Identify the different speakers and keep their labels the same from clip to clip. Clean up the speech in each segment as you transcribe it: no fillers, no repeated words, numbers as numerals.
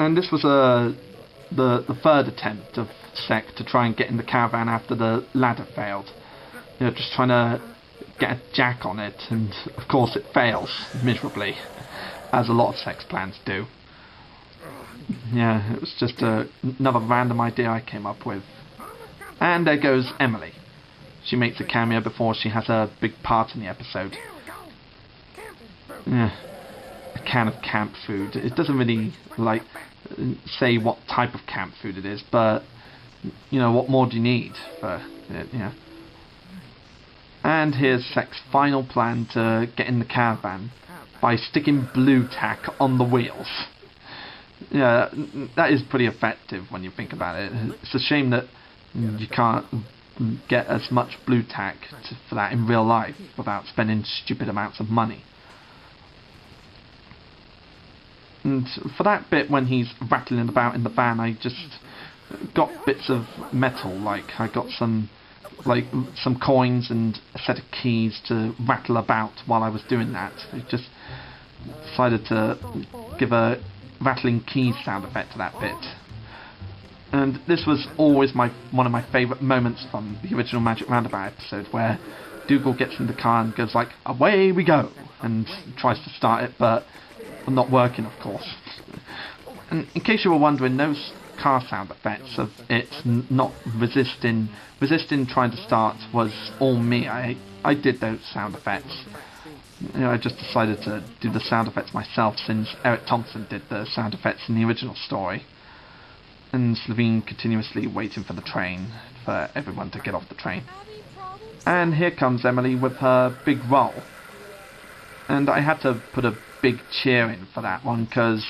Speaker 1: And this was the third attempt of Sek to try and get in the caravan after the ladder failed. Just trying to get a jack on it, and of course it fails miserably, as a lot of Sek's plans do. Yeah, it was just another random idea I came up with. And there goes Emily. She makes a cameo before she has a big part in the episode. Yeah, a can of camp food. It doesn't really, say what type of camp food it is, but, what more do you need for it, And here's Sek's final plan to get in the caravan, by sticking blue tack on the wheels. Yeah, that is pretty effective when you think about it. It's a shame that you can't get as much blue tack for that in real life without spending stupid amounts of money. And for that bit when he's rattling about in the van, I just got bits of metal, I got some coins and a set of keys to rattle about while I was doing that. I just decided to give a rattling keys sound effect to that bit. And this was always one of my favourite moments from the original Magic Roundabout episode, where Dougal gets in the car and goes away we go, and tries to start it, but not working, of course. And in case you were wondering, those car sound effects of it not resisting trying to start was all me. I did those sound effects. I just decided to do the sound effects myself, since Eric Thompson did the sound effects in the original story. And Slevene continuously waiting for the train, for everyone to get off the train. And here comes Emily with her big roll. And I had to put a big cheer in for that one, because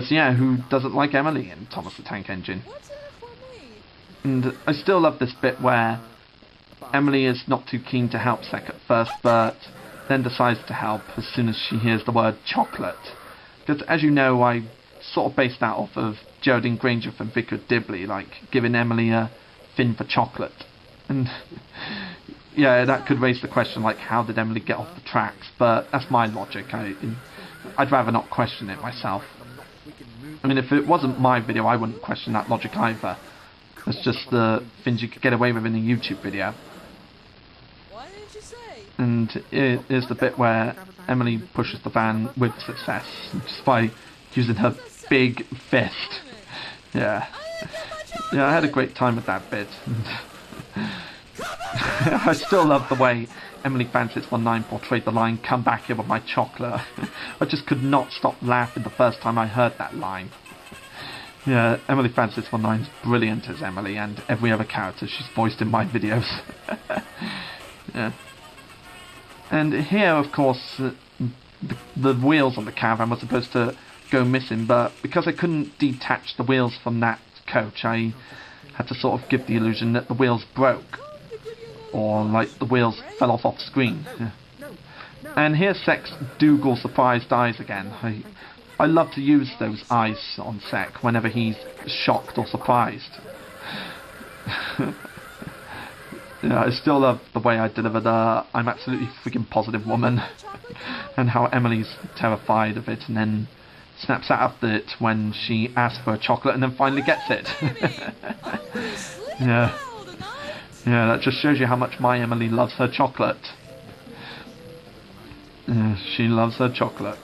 Speaker 1: who doesn't like Emily in Thomas the Tank Engine? And I still love this bit where Emily is not too keen to help Sek at first, but then decides to help as soon as she hears the word chocolate. Because, as you know, I sort of based that off of Geraldine Granger from Vicar of Dibley, giving Emily a fin for chocolate. And, yeah, that could raise the question, how did Emily get off the tracks? But that's my logic. I'd rather not question it myself. I mean, if it wasn't my video, I wouldn't question that logic either. It's just the things you could get away with in a YouTube video.
Speaker 2: What did you say?
Speaker 1: And here's the bit where Emily pushes the van with success, just by using her big fist. Yeah. Yeah, I had a great time with that bit. I still love the way Emily Fan 619 portrayed the line, "Come back here with my chocolate." I just could not stop laughing the first time I heard that line. Yeah, Emily Fan 619 is brilliant as Emily, and every other character she's voiced in my videos. Yeah. And here, of course, the wheels on the caravan were supposed to go missing, but because I couldn't detach the wheels from that coach, I had to sort of give the illusion that the wheels broke, or the wheels fell off screen. Yeah. And here's Sek's Dougal surprised eyes again. I love to use those eyes on Sek whenever he's shocked or surprised. Yeah, I still love the way I delivered "I'm absolutely freaking positive, woman," and how Emily's terrified of it and then snaps out of it when she asks for a chocolate and then finally gets it. Yeah. Yeah, that just shows you how much my Emily loves her chocolate. Yeah, she loves her chocolate.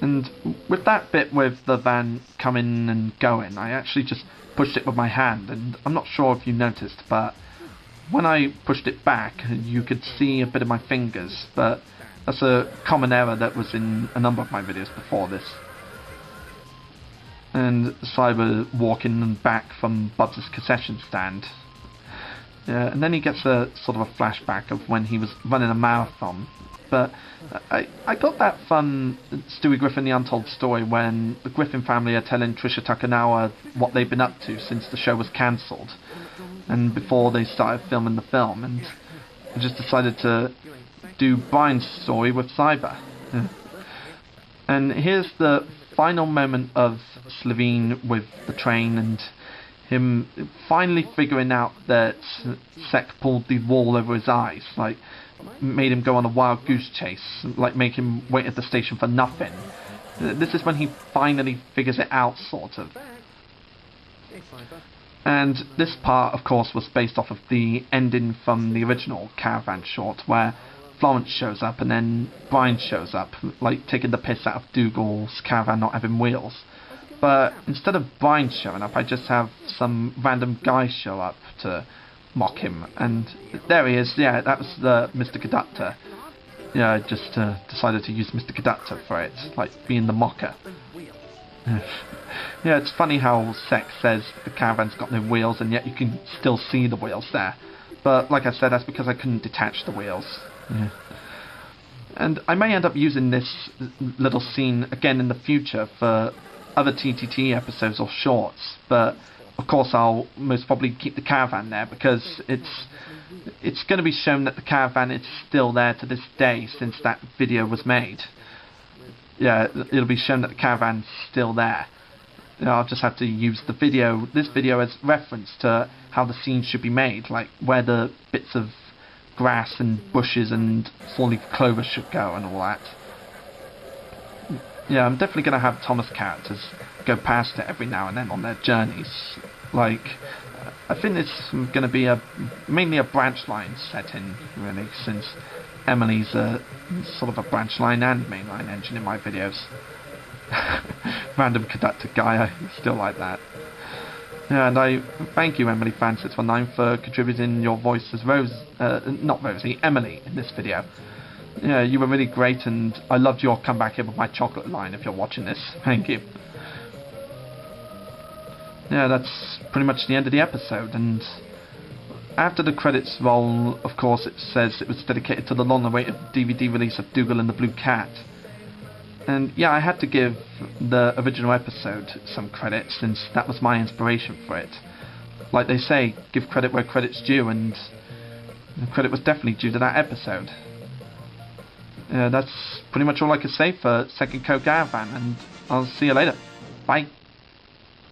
Speaker 1: And with that bit with the van coming and going, I actually just pushed it with my hand, and I'm not sure if you noticed, but when I pushed it back, you could see a bit of my fingers, but that's a common error that was in a number of my videos before this. And Cyber walking back from Bubs' concession stand. Yeah, and then he gets a sort of a flashback of when he was running a marathon. But I got that from Stewie Griffin The Untold Story, when the Griffin family are telling Trisha Takanawa what they've been up to since the show was cancelled, and before they started filming the film, and I just decided to do Brian's story with Cyber. Yeah. And here's the final moment of Slevene with the train, and him finally figuring out that Sek pulled the wall over his eyes, made him go on a wild goose chase, make him wait at the station for nothing, This is when he finally figures it out, sort of. And this part, of course, was based off of the ending from the original Caravan short, where Florence shows up and then Brian shows up, like taking the piss out of Dougal's caravan not having wheels. But instead of Brian showing up, I just have some random guy show up to mock him, and there he is. Yeah, that was the Mr. Conductor. Yeah, I just decided to use Mr. Conductor for it, like being the mocker. Yeah, it's funny how Sex says the caravan's got no wheels, and yet you can still see the wheels there. But like I said, that's because I couldn't detach the wheels. Yeah. And I may end up using this little scene again in the future for other TTT episodes or shorts, but of course I'll most probably keep the caravan there because it's going to be shown that the caravan is still there to this day since that video was made. Yeah, it'll be shown that the caravan's still there. You know, I'll just have to use this video as reference to how the scene should be made, like where the bits of grass and bushes and four-leaf clover should go and all that. Yeah, I'm definitely going to have Thomas characters go past it every now and then on their journeys. Like, I think it's going to be mainly a branch line setting, really, since Emily's sort of a branch line and mainline engine in my videos. Random conductor guy, I still like that. Yeah, and I thank you, EmilyFan619, for contributing your voice as Emily, in this video. Yeah, you were really great, and I loved your comeback here with my chocolate line if you're watching this. Thank you. Yeah, that's pretty much the end of the episode, and after the credits roll, of course, it says it was dedicated to the long-awaited DVD release of Dougal and the Blue Cat. And yeah, I had to give the original episode some credit, since that was my inspiration for it. Like they say, give credit where credit's due, and the credit was definitely due to that episode. That's pretty much all I can say for Second Co Caravan, and I'll see you later. Bye.